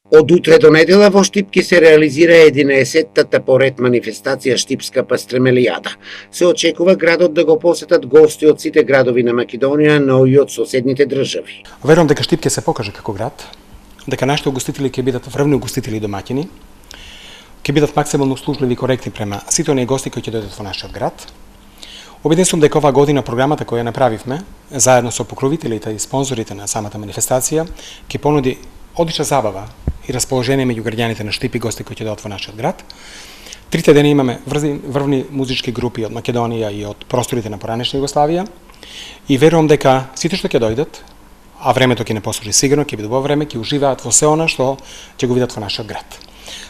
Од утре до недела во Штип ќе се реализира 11-тата поред манифестација Штипска пастремелијада. Се очекува градот да го посетат гости од сите градови на Македонија, но и од соседните држави. Верувам дека Штип ќе се покаже како град, дека нашите угостители ќе бидат врвни угостители и домаќини, ќе бидат максимално услужливи и коректни према сите оние гости кои ќе дојдат во нашиот град. Убеден сум дека оваа година програмата која направивме, заедно со покровителите и спонзорите на самата манифестација, ќе понуди одлична забава и расположение меѓу граѓаните на Штип и гости кои ќе дојдат во нашиот град. Трите дена имаме врвни музички групи од Македонија и од просторите на поранешна Југославија и верувам дека сите што ќе дојдат, а времето ќе не послужи сигурно, ќе биде во време, ќе уживаат во се она што ќе го видат во нашиот град.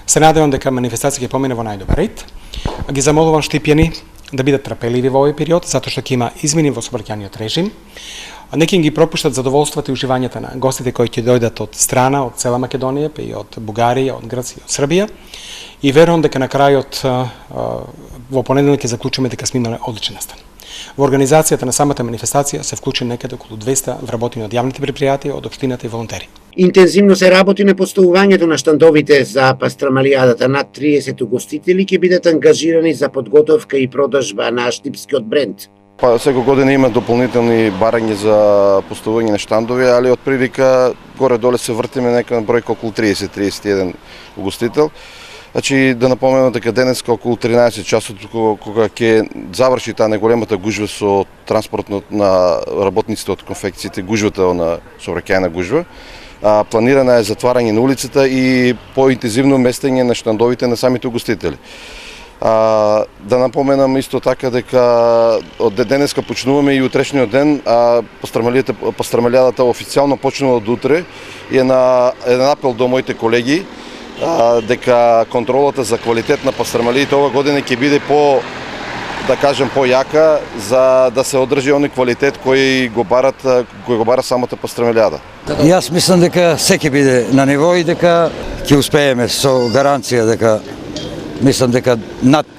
Се надевам дека манифестација ќе помине во најдобар ред. Ги замолувам штипјани да бидат трпеливи во овој период, затоа што ќе има измени во сообраќајниот режим. Неки ги пропуштат задоволството и уживањето на гостите кои ќе дојдат од страна, од цела Македонија, па и од Бугарија, од Грција, од Србија. И верувам дека на крајот во понеделник ќе заклучиме дека сме имале одличен настан. Во организацијата на самата манифестација се вклучени некаде околу 200 вработени од јавните предпријатија, од општината и волонтери. Интензивно се работи на поставувањето на штандовите за пастрамалијадата. Над 30 угостители ќе бидат ангажирани за подготовка и продажба на штипскиот бренд. Секоја година има дополнителни барања за поставување на штандови, али од прилика горе-доле се вртиме нека бројка околу 30-31 угостител. Значи да напоменам дека денеска околу 13 часот кога ќе заврши таа неголемата гужва со транспортот на работниците од конфекциите, гужвата на сообраќајна гужва, планирана е затварање на улицата и поинтензивно местење на штандовите на самите угостители. Да напоменам исто така дека од денеска почнуваме и утрешниот ден, пастрамалијадата официјално почнува од утре и еден апел до моите колеги дека контролата за квалитет на пастрамалиите ова година ќе биде појака за да се одржи оној квалитет кој го бара самата пастрамалијада. Јас мислам дека се ќе биде на ниво и дека ќе успееме со гаранција дека мислам дека над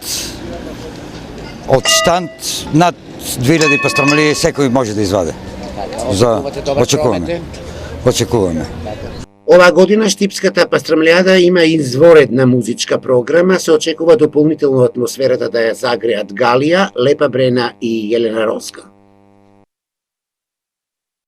од штанд над 2000 пастрамалии секој може да изваде. Очекуваме. Ова година Штипската пастрамалијада има изворедна музичка програма, се очекува дополнително атмосферата да ја загреат Галија, Лепа Брена и Јелена Роска.